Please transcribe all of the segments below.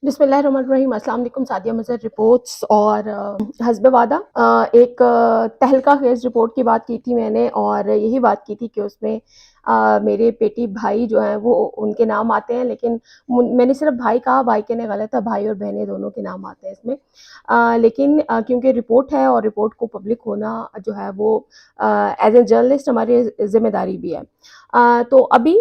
बिस्मिल्लाहिर्रहमानिर्रहीम। अस्सलाम वालेकुम। सादिया मज़हर रिपोर्ट्स और हस्ब वादा एक तहलका खेज़ रिपोर्ट की बात की थी मैंने, और यही बात की थी कि उसमें मेरे पेटी भाई जो हैं वो उनके नाम आते हैं, लेकिन मैंने सिर्फ भाई कहा, भाई कहने गलत है, भाई और बहनें दोनों के नाम आते हैं इसमें। लेकिन क्योंकि रिपोर्ट है और रिपोर्ट को पब्लिक होना जो है वो एज ए जर्नलिस्ट हमारी जिम्मेदारी भी है। तो अभी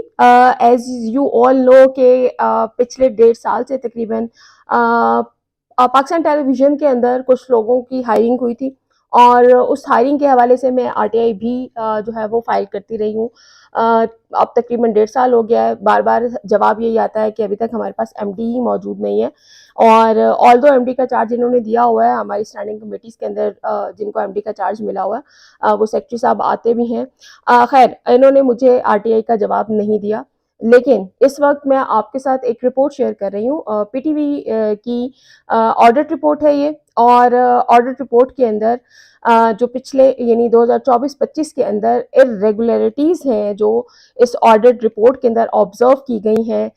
एज यू ऑल नो के पिछले 1.5 साल से तकरीबन पाकिस्तान टेलीविज़न के अंदर कुछ लोगों की हायरिंग हुई थी, और उस हायरिंग के हवाले से मैं आरटीआई भी जो है वो फ़ाइल करती रही हूँ। अब तकरीबन 1.5 साल हो गया है। बार-बार जवाब यही आता है कि अभी तक हमारे पास एमडी ही मौजूद नहीं है, और ऑल्दो एमडी का चार्ज इन्होंने दिया हुआ है हमारी स्टैंडिंग कमिटीज़ के अंदर, जिनको एमडी का चार्ज मिला हुआ है वो सेक्रेटरी साहब आते भी हैं। खैर, इन्होंने मुझे आरटीआई का जवाब नहीं दिया, लेकिन इस वक्त मैं आपके साथ एक रिपोर्ट शेयर कर रही हूँ। पीटीवी की ऑडिट रिपोर्ट है ये, और ऑडिट रिपोर्ट के अंदर जो पिछले यानी 2024-25 के अंदर इरेगुलरिटीज़ हैं जो इस ऑडिट रिपोर्ट के अंदर ऑब्जर्व की गई हैं,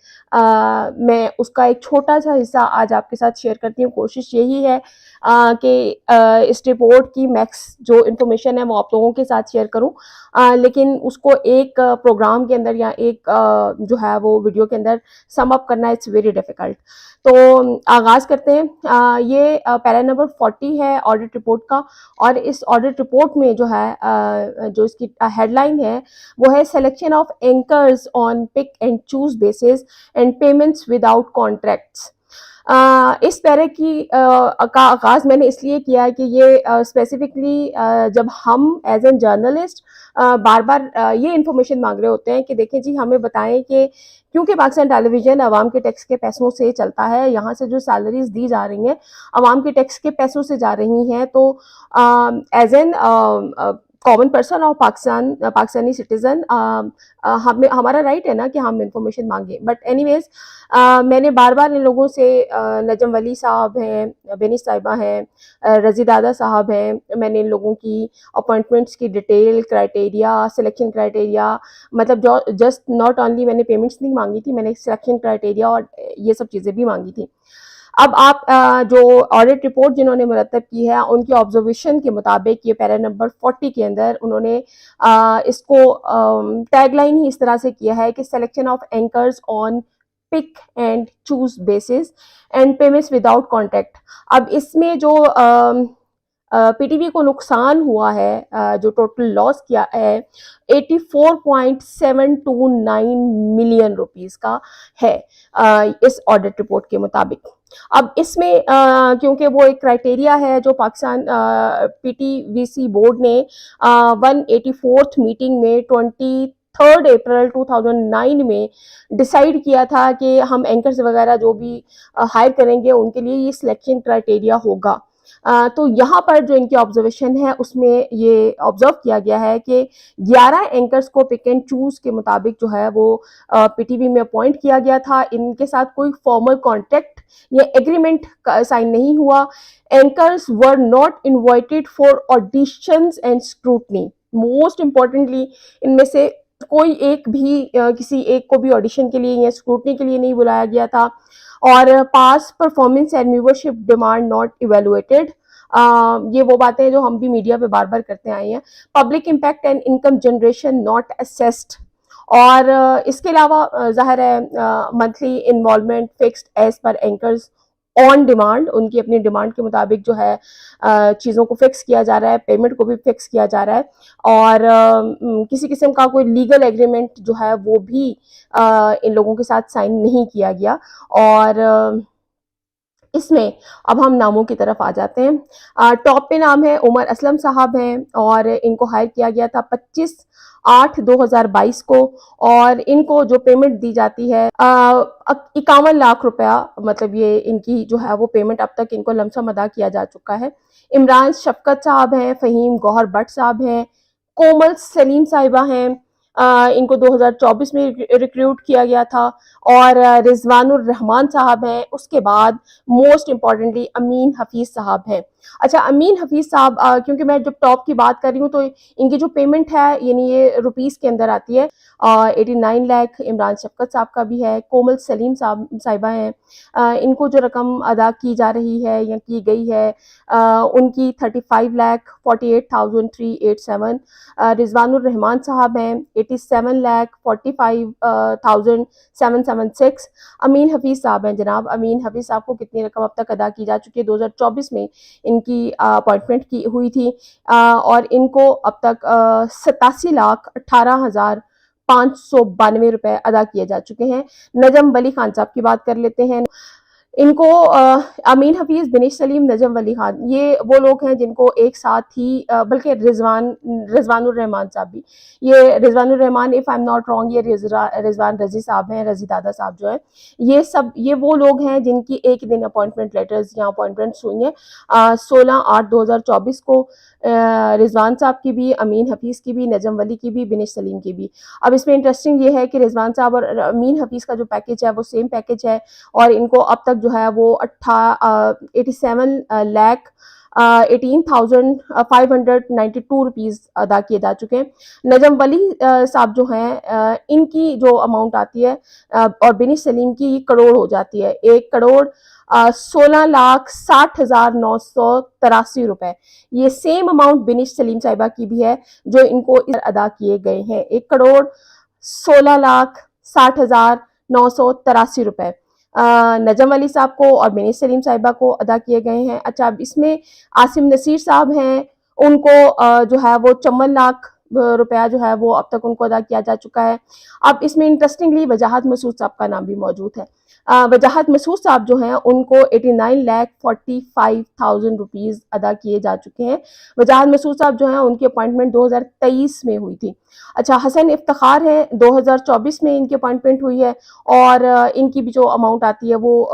मैं उसका एक छोटा सा हिस्सा आज आपके साथ शेयर करती हूँ। कोशिश यही है कि इस रिपोर्ट की मैक्स जो इन्फॉर्मेशन है वो आप लोगों के साथ शेयर करूँ, लेकिन उसको एक प्रोग्राम के अंदर या एक जो है वो वीडियो के अंदर सम अप करना इट्स वेरी डिफ़िकल्ट। तो आगाज़ करते हैं। ये पैरा नंबर 40 है ऑडिट रिपोर्ट का, और इस ऑडिट रिपोर्ट में जो है जो इसकी हेडलाइन है वो है selection of anchors on pick and choose basis and payments without contracts. इस पैरे की का आगाज़ मैंने इसलिए किया है कि ये स्पेसिफिकली जब हम एज एन जर्नलिस्ट बार बार ये इन्फॉर्मेशन मांग रहे होते हैं कि देखें जी, हमें बताएं कि क्योंकि पाकिस्तान टेलीविज़न आवाम के टैक्स के पैसों से चलता है, यहाँ से जो सैलरीज दी जा रही हैं आवाम के टैक्स के पैसों से जा रही हैं, तो as an common person of Pakistani citizen हमें हमारा राइट है ना कि हम इंफॉर्मेशन मांगे। बट एनीवेज मैंने बार बार इन लोगों से नजम वली साहब हैं, बेनी साहिबा हैं, रजी दादा साहब हैं, मैंने इन लोगों की अपॉइंटमेंट्स की डिटेल, क्राइटेरिया, सिलेक्शन क्राइटेरिया, मतलब जो जस्ट नॉट ओनली मैंने पेमेंट्स नहीं मांगी थी, मैंने सिलेक्शन क्राइटेरिया और ये सब चीज़ें भी मांगी थी। अब आप जो ऑडिट रिपोर्ट जिन्होंने मुरतब की है उनकी ऑब्जर्वेशन के मुताबिक ये पैरा नंबर 40 के अंदर उन्होंने इसको टैगलाइन ही इस तरह से किया है कि selection of anchors on pick and choose basis and payments without contact. अब इसमें जो पीटीवी को नुकसान हुआ है, जो टोटल लॉस किया है 84.729 मिलियन रुपीस का है इस ऑडिट रिपोर्ट के मुताबिक। अब इसमें क्योंकि वो एक क्राइटेरिया है जो पाकिस्तान पीटीवीसी बोर्ड ने 184th मीटिंग में 23 अप्रैल 2009 में डिसाइड किया था कि हम एंकर्स वगैरह जो भी हायर करेंगे उनके लिए ये सिलेक्शन क्राइटेरिया होगा। तो यहाँ पर जो इनकी ऑब्जर्वेशन है उसमें ये ऑब्जर्व किया गया है कि 11 एंकर्स को पिक एंड चूज के मुताबिक जो है वो पीटीवी में अपॉइंट किया गया था। इनके साथ कोई फॉर्मल कॉन्ट्रैक्ट या एग्रीमेंट साइन नहीं हुआ। Anchors were not invited for auditions and scrutiny. Most importantly इनमें से कोई एक भी किसी एक को भी ऑडिशन के लिए या स्क्रूटनी के लिए नहीं बुलाया गया था, और past performance and viewership demand not evaluated. ये वो बातें जो हम भी मीडिया पे बार बार करते आए हैं। Public impact and income generation not assessed, और इसके अलावा जाहिर है monthly involvement fixed as per anchors on demand, उनकी अपनी डिमांड के मुताबिक जो है चीज़ों को फिक्स किया जा रहा है, पेमेंट को भी फिक्स किया जा रहा है, और किसी किस्म का कोई लीगल एग्रीमेंट जो है वो भी इन लोगों के साथ साइन नहीं किया गया। और इसमें अब हम नामों की तरफ आ जाते हैं। टॉप पे नाम है उमर असलम साहब हैं, और इनको हायर किया गया था 25/8/2022 को, और इनको जो पेमेंट दी जाती है 51 लाख रुपया, मतलब ये इनकी जो है वो पेमेंट अब तक इनको लमसम अदा किया जा चुका है। इमरान शफकत साहब हैं, फ़हीम गौहर भट्ट साहब हैं, कोमल सलीम साहिबा हैं, इनको 2024 में रिक्रूट किया गया था। और रिजवानुर रहमान साहब हैं, उसके बाद मोस्ट इम्पॉर्टेंटली अमीन हफीज साहब हैं। अच्छा, अमीन हफीज साहब, क्योंकि मैं जब टॉप की बात कर रही हूँ तो इनकी जो पेमेंट है यानी ये रुपीस के अंदर आती है। 89 लाख इमरान शफकत साहब का भी है। कोमल सलीम साहिबा हैं, इनको जो रकम अदा की जा रही है या की गई है उनकी 35 लाख 48,387। रिजवानुर रहमान साहब हैं 87 लाख 45,776। अमीन हफीज साहब हैं जनाब, अमीन हफीज साहब को कितनी रकम अब तक अदा की जा चुकी है? 2024 में इनकी अपॉइंटमेंट की हुई थी और इनको अब तक 87,18,592 रुपए अदा किए जा चुके हैं। नजम वली खान साहब की बात कर लेते हैं। इनको अमीन हफीज, बिनिश सलीम, नजम वली खान, ये वो लोग हैं जिनको एक साथ ही बल्कि रिजवानुर रहमान साहब भी, ये Rizwanur Rahman if I am not wrong, ये रिजवान रजी साहब हैं, रजी दादा साहब जो हैं, ये वो लोग हैं जिनकी एक ही दिन अपॉइंटमेंट लेटर्स या अपॉइंटमेंट्स हुई हैं। 16/8/2024 को रिजवान साहब की भी, अमीन हफीज की भी, नजम वली की भी, बिनिश सलीम की भी। अब इसमें इंटरेस्टिंग ये है कि रिजवान साहब और अमीन हफीज का जो पैकेज है वो सेम पैकेज है और इनको अब तक जो है वो 87 लाख 18,592 रुपीज़ अदा किए जा चुके हैं। नजम वली साहब जो हैं इनकी जो अमाउंट आती है और बिनिश सलीम की करोड़ हो जाती है, 1,60,60,983 रुपए। ये सेम अमाउंट बिनिश सलीम साहिबा की भी है जो इनको अदा किए गए हैं, 1,16,60,983 रुपए नजम अली साहब को और बिनिश सलीम साहिबा को अदा किए गए हैं। अच्छा, अब इसमें आसिम नसीर साहब हैं, उनको जो है वो 54 लाख रुपया जो है वो अब तक उनको अदा किया जा चुका है। अब इसमें इंटरेस्टिंगली वजाहत मसूद साहब का नाम भी मौजूद है। वजाहत मसूद साहब जो हैं उनको 89,45,000 रुपीज़ अदा किए जा चुके हैं। वजाहत मसूद साहब जो हैं उनकी अपॉइंटमेंट 2023 में हुई थी। अच्छा, हसन इफ्तिखार हैं, 2024 में इनकी अपॉइंटमेंट हुई है और इनकी भी जो अमाउंट आती है वो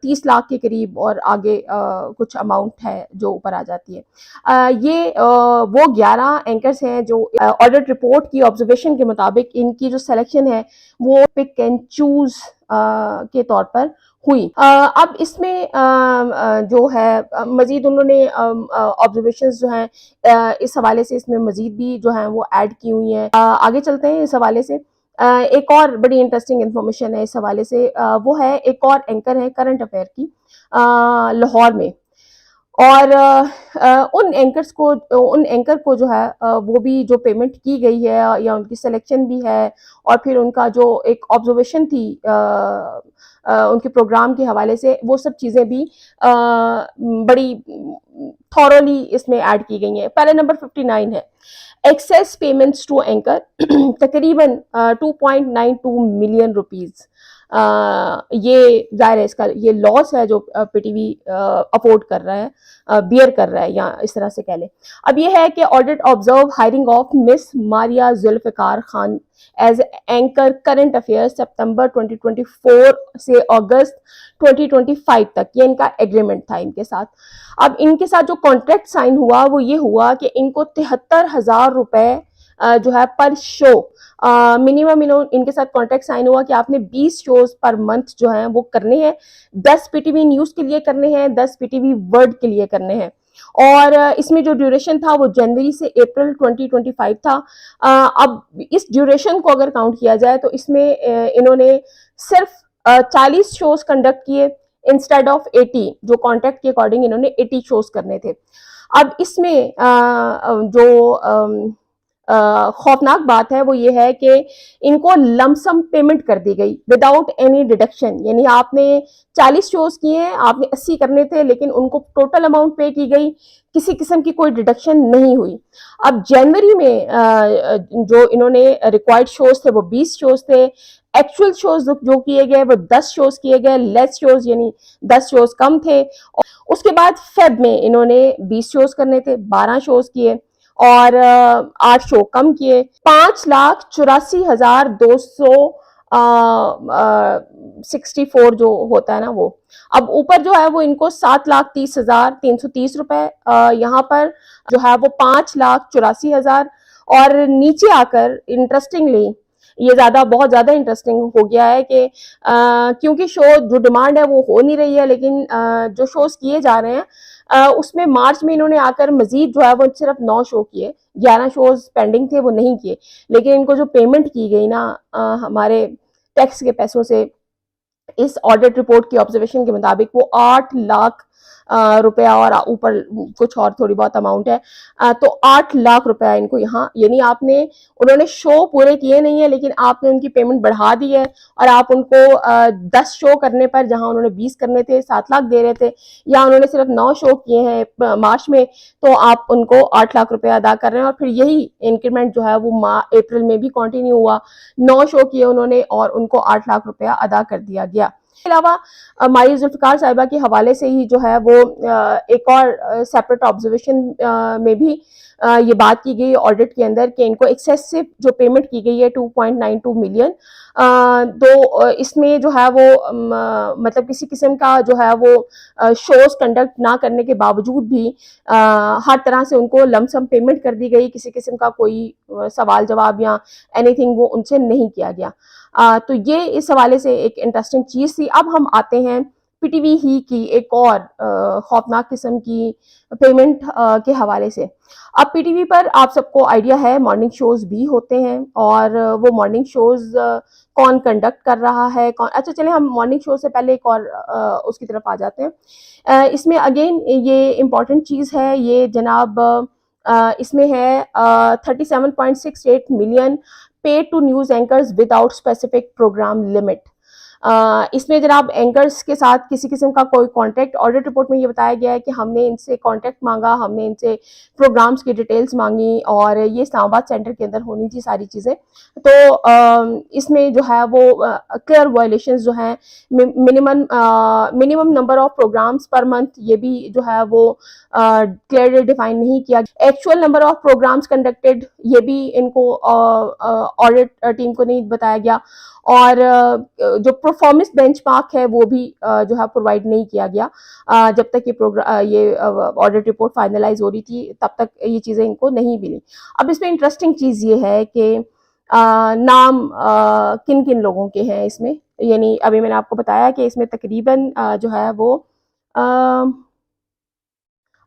30 लाख के करीब और आगे कुछ अमाउंट है जो ऊपर आ जाती है। ये वो 11 एंकर्स हैं जो ऑडिट रिपोर्ट की ऑब्जर्वेशन के मुताबिक इनकी जो सिलेक्शन है वो पिक एंड चूज के तौर पर हुई। अब इसमें जो है मजीद उन्होंने ऑब्जर्वेशंस जो हैं इस हवाले से इसमें मजीद भी जो हैं वो ऐड की हुई हैं। आगे चलते हैं इस हवाले से। एक और बड़ी इंटरेस्टिंग इंफॉर्मेशन है इस हवाले से, वो है एक और एंकर है करंट अफेयर की लाहौर में और उन एंकर को जो है वो भी जो पेमेंट की गई है या उनकी सिलेक्शन भी है और फिर उनका जो एक ऑब्जर्वेशन थी उनके प्रोग्राम के हवाले से, वो सब चीज़ें भी बड़ी थॉरोली इसमें ऐड की गई हैं। पहले नंबर 59 है, एक्सेस पेमेंट्स टू एंकर तकरीबन 2.92 मिलियन रुपीज़। ये जाहिर है इसका ये लॉस है जो पीटीवी अफोर्ड कर रहा है, बियर कर रहा है या इस तरह से कह लें। अब ये है कि audit observe hiring of miss Maria Zulfikar Khan as anchor current affair सितंबर 2024 से अगस्त 2025 तक, ये इनका एग्रीमेंट था इनके साथ। अब इनके साथ जो कॉन्ट्रैक्ट साइन हुआ वो ये हुआ कि इनको 73,000 रुपए जो है पर शो मिनिमम इनके साथ कॉन्ट्रैक्ट साइन हुआ कि आपने 20 शोज पर मंथ जो हैं वो करने हैं, 10 पीटीवी न्यूज के लिए करने हैं, 10 पीटीवी वर्ल्ड के लिए करने हैं। और इसमें जो ड्यूरेशन था वो जनवरी से अप्रैल 2025 था। अब इस ड्यूरेशन को अगर काउंट किया जाए तो इसमें इन्होंने सिर्फ 40 शोज कंडक्ट किए इंस्टेड ऑफ 80, जो कॉन्ट्रैक्ट के अकॉर्डिंग इन्होंने 80 शोज करने थे। अब इसमें जो खौफनाक बात है वो ये है कि इनको लमसम पेमेंट कर दी गई विदाउट एनी डिडक्शन, यानी आपने 40 शोज किए हैं, आपने 80 करने थे लेकिन उनको टोटल अमाउंट पे की गई, किसी किस्म की कोई डिडक्शन नहीं हुई। अब जनवरी में जो इन्होंने रिक्वायर्ड शोज थे वो 20 शोज थे, एक्चुअल शोज जो किए गए वो 10 शोज किए गए, लेस शोज यानी 10 शोज कम थे। उसके बाद फेब में इन्होंने 20 शोज करने थे, 12 शोज किए और 8 शो कम किए, 5,84,264 जो होता है ना वो। अब ऊपर जो है वो इनको 7,30,330 रुपए, यहाँ पर जो है वो 5,84,000 और नीचे आकर इंटरेस्टिंगली ये बहुत ज्यादा इंटरेस्टिंग हो गया है कि क्योंकि शो जो डिमांड है वो हो नहीं रही है, लेकिन जो शोज किए जा रहे हैं उसमें मार्च में इन्होंने आकर मजीद जो है वो सिर्फ 9 शो किए, 11 शोज पेंडिंग थे वो नहीं किए। लेकिन इनको जो पेमेंट की गई ना हमारे टैक्स के पैसों से, इस ऑडिट रिपोर्ट की ऑब्जर्वेशन के मुताबिक वो 8 लाख रुपया और ऊपर कुछ और थोड़ी बहुत अमाउंट है, तो 8 लाख रुपया इनको यहाँ, यानी आपने, उन्होंने शो पूरे किए नहीं है लेकिन आपने उनकी पेमेंट बढ़ा दी है और आप उनको 10 शो करने पर जहां उन्होंने 20 करने थे 7 लाख दे रहे थे, या उन्होंने सिर्फ 9 शो किए हैं मार्च में, तो आप उनको 8 लाख रुपया अदा कर रहे हैं। और फिर यही इंक्रीमेंट जो है वो अप्रैल में भी कंटिन्यू हुआ, 9 शो किए उन्होंने और उनको 8 लाख रुपया अदा कर दिया गया। इसके अलावा मारिया जुल्फ़िकार साहिबा के हवाले से ही जो है वो एक और सेपरेट ऑब्जर्वेशन में भी ये बात की गई ऑडिट के अंदर कि इनको एक्सेसिव जो पेमेंट की गई है 2.92 मिलियन, तो इसमें जो है वो मतलब किसी किस्म का जो है वो शोज कंडक्ट ना करने के बावजूद भी हर तरह से उनको लमसम पेमेंट कर दी गई, किसी किस्म का कोई सवाल जवाब या एनीथिंग वो उनसे नहीं किया गया। तो ये इस हवाले से एक इंटरेस्टिंग चीज़ थी। अब हम आते हैं पीटीवी ही की एक और खौफनाक किस्म की पेमेंट के हवाले से। अब पीटीवी पर आप सबको आइडिया है मॉर्निंग शोज भी होते हैं, और वो मॉर्निंग शोज कौन कंडक्ट कर रहा है, कौन, अच्छा चले हम मॉर्निंग शो से पहले एक और उसकी तरफ आ जाते हैं। इसमें अगेन ये इम्पॉर्टेंट चीज़ है, ये जनाब इसमें है 37.68 million paid to news anchors without specific program limit. इसमें जनाब एंकर्स के साथ किसी किस्म का कोई कॉन्टैक्ट, ऑडिट रिपोर्ट में ये बताया गया है कि हमने इनसे कॉन्टैक्ट मांगा, हमने इनसे प्रोग्राम्स की डिटेल्स मांगी और ये इस्लामाबाद सेंटर के अंदर होनी थी सारी चीज़ें। तो इसमें जो है वो क्लियर वायलेशंस जो हैं, minimum number of programs per month, ये भी जो है वो क्लियरली डिफाइन नहीं किया। Actual number of programs conducted, ये भी इनको ऑडिट टीम को नहीं बताया गया, और जो परफॉर्मेंस बेंचमार्क है वो भी जो है प्रोवाइड नहीं किया गया। जब तक ये ऑडिट रिपोर्ट फाइनलाइज हो रही थी तब तक ये चीज़ें इनको नहीं मिली। अब इसमें इंटरेस्टिंग चीज़ ये है कि नाम किन किन लोगों के हैं इसमें, यानी अभी मैंने आपको बताया कि इसमें तकरीबन जो है वो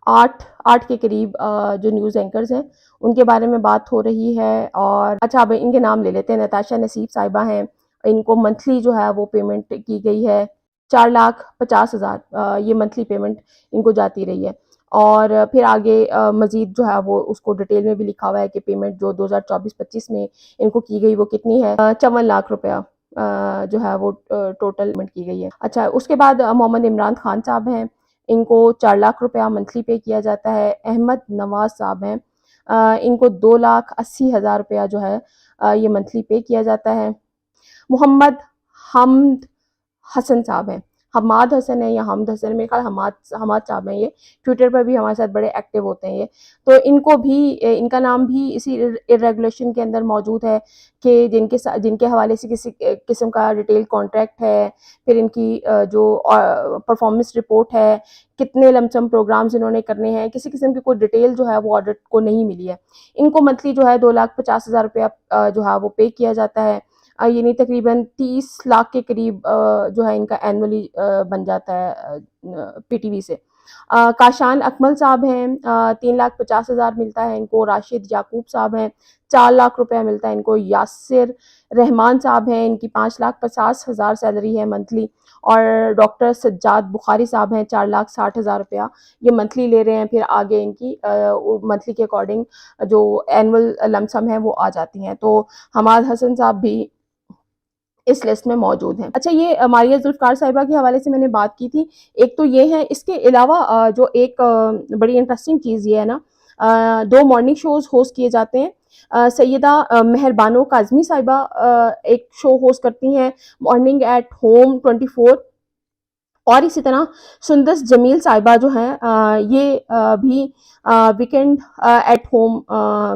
8 के करीब जो न्यूज़ एंकर्स हैं उनके बारे में बात हो रही है। और अच्छा अब इनके नाम ले लेते हैं। नताशा नसीब साहिबा हैं, इनको मंथली जो है वो पेमेंट की गई है 4,50,000, ये मंथली पेमेंट इनको जाती रही है। और फिर आगे मजीद जो है वो उसको डिटेल में भी लिखा हुआ है कि पेमेंट जो 2024-25 में इनको की गई वो कितनी है, 54 लाख रुपया जो है वो टोटल पेमेंट की गई है। अच्छा उसके बाद मोहम्मद इमरान खान साहब हैं, इनको 4 लाख रुपया मंथली पे किया जाता है। अहमद नवाज साहब हैं, इनको 2,80,000 रुपया जो है ये मंथली पे किया जाता है। मोहम्मद हमद हसन साहब हैं, हमाद हसन है या हमद हसन, मेरे ख्याल हमाद साहब हैं, ये ट्विटर पर भी हमारे साथ बड़े एक्टिव होते हैं ये, तो इनको भी इनका नाम भी इसी इरेगुलेशन के अंदर मौजूद है कि जिनके हवाले से किसी किस्म का डिटेल कॉन्ट्रैक्ट है, फिर इनकी जो परफॉर्मेंस रिपोर्ट है, कितने लमसम प्रोग्राम्स इन्होंने करने हैं, किसी किस्म की कोई डिटेल जो है वो ऑडिट को नहीं मिली है। इनको मंथली जो है 2,50,000 रुपया जो है वो पे किया जाता है, यानी तकरीबन 30 लाख के करीब जो है इनका एनुअली बन जाता है पीटीवी से। काशान अकमल साहब हैं, 3,50,000 मिलता है इनको। राशिद याकूब साहब हैं, 4 लाख रुपया मिलता है इनको। यासिर रहमान साहब हैं, इनकी 5,50,000 सैलरी है मंथली। और डॉक्टर सज्जाद बुखारी साहब हैं, 4,60,000 रुपया ये मंथली ले रहे हैं। फिर आगे इनकी मंथली के अकॉर्डिंग जो एनुअल लमसम है वो आ जाती हैं। तो हमाद हसन साहब भी इस लिस्ट में मौजूद हैं। अच्छा ये मारिया जुल्फ़िकार साहिबा के हवाले से मैंने बात की थी, एक तो ये है। इसके अलावा जो एक बड़ी इंटरेस्टिंग चीज़ ये है ना, 2 मॉर्निंग शोज होस्ट किए जाते हैं। सैयदा मेहरबानो काज़मी साहिबा एक शो होस्ट करती हैं, मॉर्निंग एट होम 24, और इसी तरह सुंदस जमील साहिबा जो हैं ये भी वीकेंड एट होम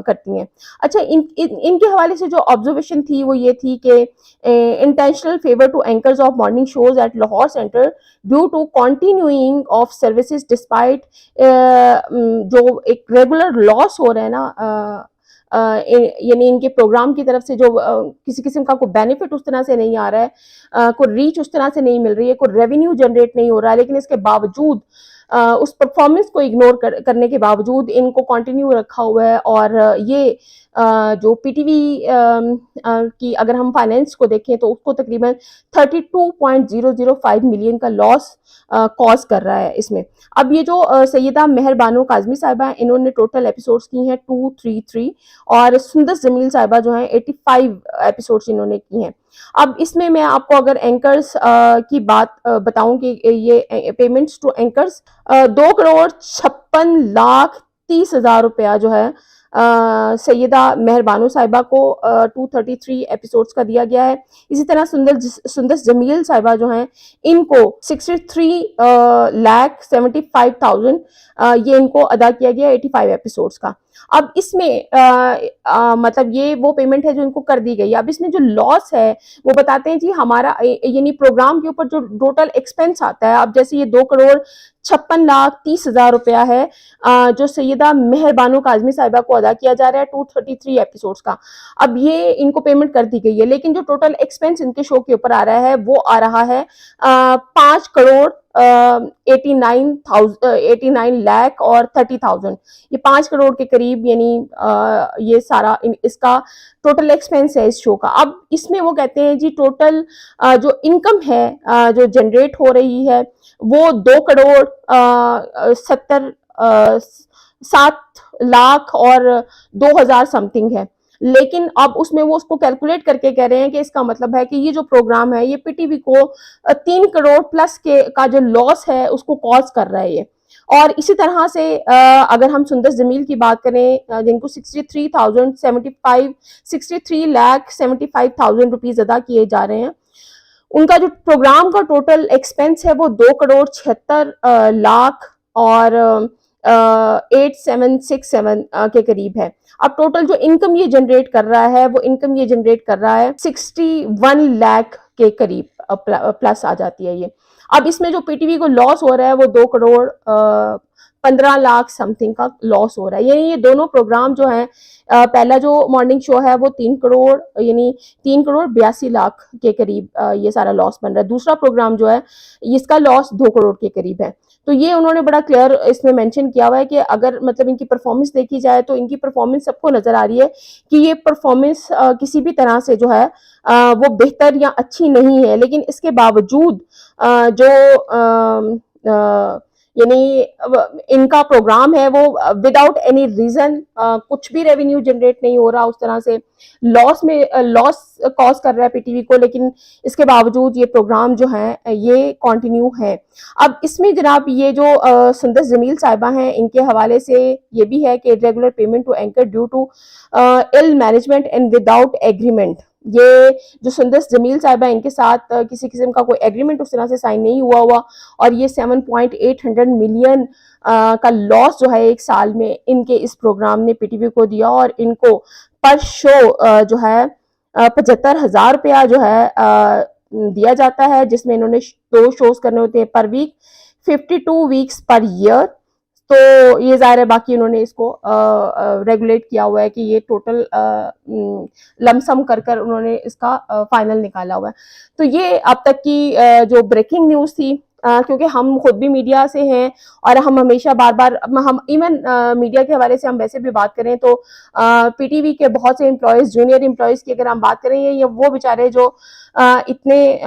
करती हैं। अच्छा इनके हवाले से जो ऑब्जर्वेशन थी वो ये थी कि intentional favour to anchors of morning shows at Lahore centre due to continuing of services despite जो एक रेगुलर लॉस हो रहा है ना यानी इनके प्रोग्राम की तरफ से जो किसी किस्म का कोई बेनिफिट उस तरह से नहीं आ रहा है, कोई रीच उस तरह से नहीं मिल रही है, कोई रेवेन्यू जनरेट नहीं हो रहा है, लेकिन इसके बावजूद उस परफॉर्मेंस को इग्नोर करने के बावजूद इनको कंटिन्यू रखा हुआ है। और ये जो पीटीवी की अगर हम फाइनेंस को देखें तो उसको तकरीबन 32.005 मिलियन का लॉस कॉज कर रहा है इसमें। अब ये जो सैयदा मेहर बानो काजमी साहिबा, इन्होंने टोटल एपिसोड्स की हैं 233, और सुंदस जमील साहिबा जो हैं 85 एपिसोड्स इन्होंने की हैं। अब इसमें मैं आपको अगर एंकर्स की बात बताऊं कि ये पेमेंट्स टू एंकर्स 2,56,30,00,000 रुपया जो है सैयदा मेहर बानो साहिबा को 233 एपिसोड्स का दिया गया है। इसी तरह सुंदस जमील साहिबा जो हैं इनको 63,75,000 ये इनको अदा किया गया 85 एपिसोड्स का। अब इसमें मतलब ये वो पेमेंट है जो इनको कर दी गई है। अब इसमें जो लॉस है वो बताते हैं जी हमारा यानी प्रोग्राम के ऊपर जो टोटल एक्सपेंस आता है, अब जैसे ये 2,56,30,00,000 रुपया है जो सैयदा मेहर बानो काजमी साहिबा को अदा किया जा रहा है 233 एपिसोड्स का। अब ये इनको पेमेंट कर दी गई है, लेकिन जो टोटल एक्सपेंस इनके शो के ऊपर आ रहा है वो आ रहा है 5,89,30,000 ये 5 करोड़ के करीब, यानी ये सारा इसका टोटल एक्सपेंस है इस शो का। अब इसमें वो कहते हैं जी टोटल जो इनकम है जो जनरेट हो रही है वो 2,7,00,000 समथिंग है, लेकिन अब उसमें वो उसको कैलकुलेट करके कह रहे हैं कि इसका मतलब है कि ये जो प्रोग्राम है ये पीटीवी को 3 करोड़ प्लस के का जो लॉस है उसको कॉज कर रहा है ये। और इसी तरह से अगर हम सुंदस जमील की बात करें जिनको 63,75,000 रुपीज अदा किए जा रहे हैं, उनका जो प्रोग्राम का टोटल एक्सपेंस है वो 2,76,00,000 और 8767 के करीब है। अब टोटल जो इनकम ये जनरेट कर रहा है वो इनकम ये जनरेट कर रहा है 61 लाख के करीब प्लस आ जाती है ये। अब इसमें जो पीटीवी को लॉस हो रहा है वो 2,15,00,000 समथिंग का लॉस हो रहा है। यानी ये दोनों प्रोग्राम जो हैं, पहला जो मॉर्निंग शो है वो 3 करोड़ यानी 3,82,00,000 के करीब ये सारा लॉस बन रहा है। दूसरा प्रोग्राम जो है इसका लॉस 2 करोड़ के करीब है। तो ये उन्होंने बड़ा क्लियर इसमें मेंशन किया हुआ है कि अगर मतलब इनकी परफॉर्मेंस देखी जाए तो इनकी परफॉर्मेंस सबको नजर आ रही है कि ये परफॉर्मेंस किसी भी तरह से जो है वो बेहतर या अच्छी नहीं है, लेकिन इसके बावजूद जो यानी इनका प्रोग्राम है वो विदाउट एनी रीजन कुछ भी रेवेन्यू जनरेट नहीं हो रहा, उस तरह से लॉस कॉज कर रहा है पीटीवी को, लेकिन इसके बावजूद ये प्रोग्राम जो है ये कंटिन्यू है। अब इसमें जनाब ये जो सुंदस जमील साहिबा हैं इनके हवाले से ये भी है कि regular payment to anchor due to ill management and without agreement. ये जो सुंदस जमील साहिबा इनके साथ किसी किस्म का कोई एग्रीमेंट उस तरह से साइन नहीं हुआ और ये 7.8 मिलियन का लॉस जो है एक साल में इनके इस प्रोग्राम ने पीटीवी को दिया, और इनको पर शो जो है 75,000 रुपया जो है दिया जाता है, जिसमें इन्होंने 2 शोज करने होते हैं पर वीक, 52 वीक्स पर ईयर। तो ये जाहिर है बाकी उन्होंने इसको रेगुलेट किया हुआ है कि ये टोटल लमसम कर उन्होंने इसका फाइनल निकाला हुआ है। तो ये अब तक की जो ब्रेकिंग न्यूज़ थी, क्योंकि हम खुद भी मीडिया से हैं और हम हमेशा बार बार हम इवन मीडिया के हवाले से हम वैसे भी बात करें तो पीटीवी के बहुत से एम्प्लॉयज़, जूनियर एम्प्लॉयज़ की अगर हम बात करें, ये वो बेचारे जो इतने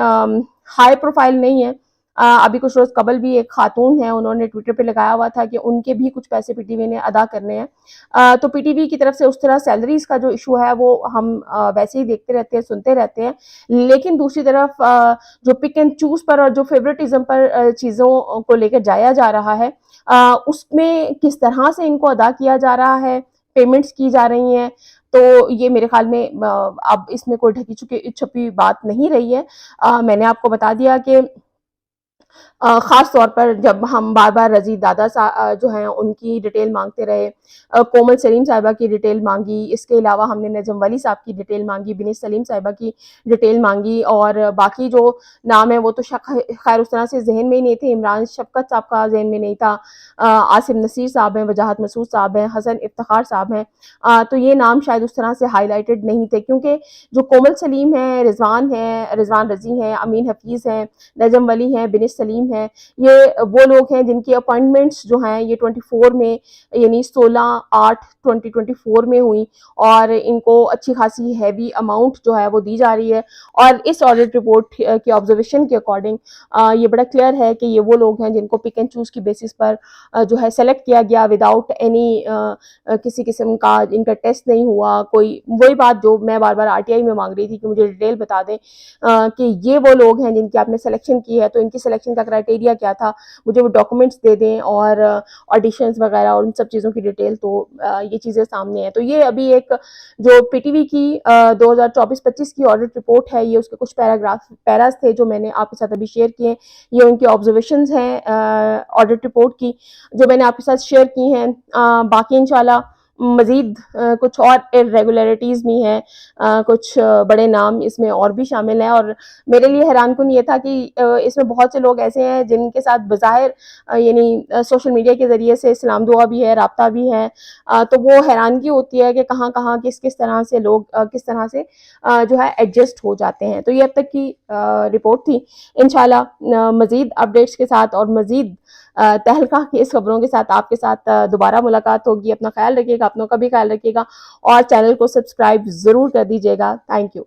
हाई प्रोफाइल नहीं है। अभी कुछ रोज कबल भी एक खातून है, उन्होंने ट्विटर पे लगाया हुआ था कि उनके भी कुछ पैसे पीटीवी ने अदा करने हैं। तो पीटीवी की तरफ से उस तरह सैलरीज का जो इशू है वो हम वैसे ही देखते रहते हैं, सुनते रहते हैं, लेकिन दूसरी तरफ जो पिक एंड चूज पर और जो फेवरेटिज्म पर चीज़ों को लेकर जाया जा रहा है, उसमें किस तरह से इनको अदा किया जा रहा है, पेमेंट्स की जा रही हैं, तो ये मेरे ख्याल में अब इसमें कोई ढकी छुपी बात नहीं रही है। मैंने आपको बता दिया कि ख़ास तौर पर जब हम बार-बार रज़ी दादा जो हैं उनकी डिटेल माँगते रहे, कोमल सलीम साहिबा की डिटेल माँगी, इसके अलावा हमने नजम वली साहब की डिटेल माँगी, बिनिश सलीम साहिबा की डिटेल माँगी और बाकी जो नाम है वो तो खैर उस तरह से ज़हन में ही नहीं थे। इमरान शफ़क़त साहब का ज़हन में नहीं था, आसिम नसीर साहब हैं, वजाहत मसूद साहब हैं, हसन इफ्तिखार साहब हैं। तो ये नाम शायद उस तरह से हाइलाइटेड नहीं थे क्योंकि जो कोमल सलीम हैं, रिज़वान रज़ी हैं, अमीन हफ़ीज़ हैं, नजम वली हैं, बिनिश सलीम हैं, ये वो लोग हैं जिनकी अपॉइंटमेंट्स जो हैं ये 24 में यानी 16/8/2024 में हुई और इनको अच्छी खासी हैवी अमाउंट जो है वो दी जा रही है। और इस ऑडिट रिपोर्ट की ऑब्जर्वेशन के अकॉर्डिंग ये बड़ा क्लियर है कि ये वो लोग हैं जिनको पिक एंड चूज़ की बेसिस पर जो है सेलेक्ट किया गया विदाउट एनी किसी किस्म का इनका टेस्ट नहीं हुआ। कोई वही बात जो मैं बार-बार आरटीआई में माँग रही थी कि मुझे डिटेल बता दें कि ये वो लोग हैं जिनकी आपने सिलेक्शन की है, तो इनकी सिलेक्शन का क्राइटेरिया क्या था, मुझे वो डॉक्यूमेंट्स दे दें और ऑडिशंस वगैरह और उन सब चीज़ों की डिटेल। तो ये चीज़ें सामने हैं। तो ये अभी एक जो पीटीवी की 2024-25 की ऑडिट रिपोर्ट है, ये उसके कुछ पैराज थे जो मैंने आपके साथ अभी शेयर किए। ये उनकी ऑब्जर्वेशंस हैं ऑडिट रिपोर्ट की जो मैंने आपके साथ शेयर की हैं। बाकी इंशाल्लाह मज़ीद कुछ और इर्रेगुलरिटीज़ भी हैं, कुछ बड़े नाम इसमें और भी शामिल हैं और मेरे लिए हैरानकुन ये था कि इसमें बहुत से लोग ऐसे हैं जिनके साथ बज़ाहिर यानी सोशल मीडिया के ज़रिए से सलाम दुआ भी है, राब्ता भी है। तो वो हैरानगी होती है कि कहाँ-कहाँ, किस-किस तरह से लोग किस तरह से जो है एडजस्ट हो जाते हैं। तो ये अब तक की रिपोर्ट थी। इंशाल्लाह मज़ीद अपडेट्स के साथ और मज़ीद तहलका की इस खबरों के साथ आपके साथ दोबारा मुलाकात होगी। अपना ख्याल रखिएगा, अपनों का भी ख्याल रखिएगा और चैनल को सब्सक्राइब ज़रूर कर दीजिएगा। Thank you.